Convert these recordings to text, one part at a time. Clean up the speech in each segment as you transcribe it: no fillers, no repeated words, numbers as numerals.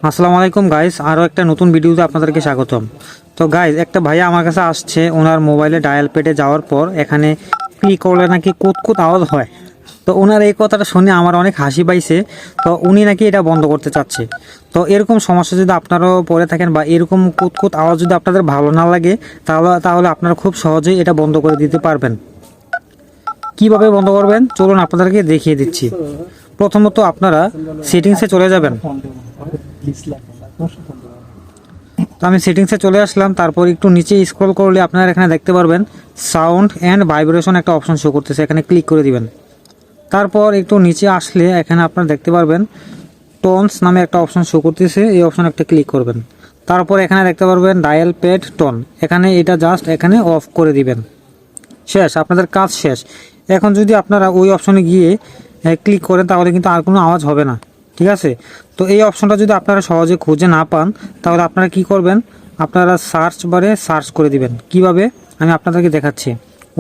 আসসালামু আলাইকুম গাইস, আরও একটা নতুন ভিডিওতে আপনাদেরকে স্বাগতম। তো গাইস, একটা ভাইয়া আমার কাছে আসছে, ওনার মোবাইলে ডায়াল পেডে যাওয়ার পর এখানে ক্লিক করলে নাকি কুতকুত আওয়াজ হয়। তো ওনার এই কথাটা শুনে আমার অনেক হাসি পাইছে। তো উনি নাকি এটা বন্ধ করতে চাচ্ছে। তো এরকম সমস্যা যদি আপনারাও পড়ে থাকেন বা এরকম কুতকুত আওয়াজ যদি আপনাদের ভালো না লাগে, তাহলে আপনারা খুব সহজেই এটা বন্ধ করে দিতে পারবেন। কিভাবে বন্ধ করবেন চলুন আপনাদেরকে দেখিয়ে দিচ্ছি। প্রথমত আপনারা সেটিংসে চলে যাবেন। তো আমি সেটিংসে চলে আসলাম, তারপর একটু নিচে স্ক্রল করলে আপনারা এখানে দেখতে পারবেন সাউন্ড অ্যান্ড ভাইব্রেশন একটা অপশন শো করতেছে, এখানে ক্লিক করে দিবেন। তারপর একটু নিচে আসলে এখানে আপনারা দেখতে পারবেন টোনস নামে একটা অপশন শো করতেছে, এই অপশন একটা ক্লিক করবেন। তারপর এখানে দেখতে পারবেন ডায়াল প্যাড টোন, এখানে এটা জাস্ট এখানে অফ করে দিবেন। শেষ, আপনাদের কাজ শেষ। এখন যদি আপনারা ওই অপশনে গিয়ে ক্লিক করেন তাহলে কিন্তু আর কোনো আওয়াজ হবে না, ঠিক আছে? তো এই অপশনটা যদি আপনারা সহজে খুঁজে না পান তাহলে আপনারা কি করবেন, আপনারা সার্চ বারে সার্চ করে দিবেন। কিভাবে আমি আপনাদেরকে দেখাচ্ছি।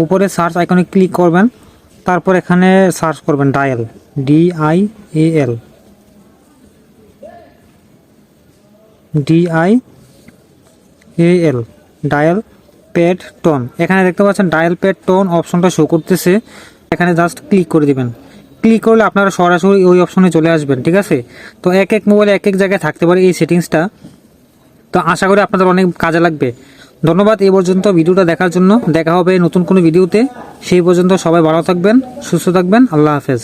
উপরে সার্চ আইকনে ক্লিক করবেন, তারপর এখানে সার্চ করবেন dial, DIAL, dial pad tone. এখানে দেখতে পাচ্ছেন ডায়াল প্যাড টোন অপশনটা শো করতেছে, এখানে জাস্ট ক্লিক করে দিবেন। ক্লিক করলে আপনারা সরাসরি ওই অপশনে চলে আসবেন, ঠিক আছে? তো এক এক মোবাইলে এক এক জায়গায় থাকতে পারে এই সেটিংসটা। তো আশা করি আপনাদের অনেক কাজে লাগবে। ধন্যবাদ এই পর্যন্ত ভিডিওটা দেখার জন্য। দেখা হবে নতুন কোনো ভিডিওতে। সেই পর্যন্ত সবাই ভালো থাকবেন, সুস্থ থাকবেন। আল্লাহ হাফেজ।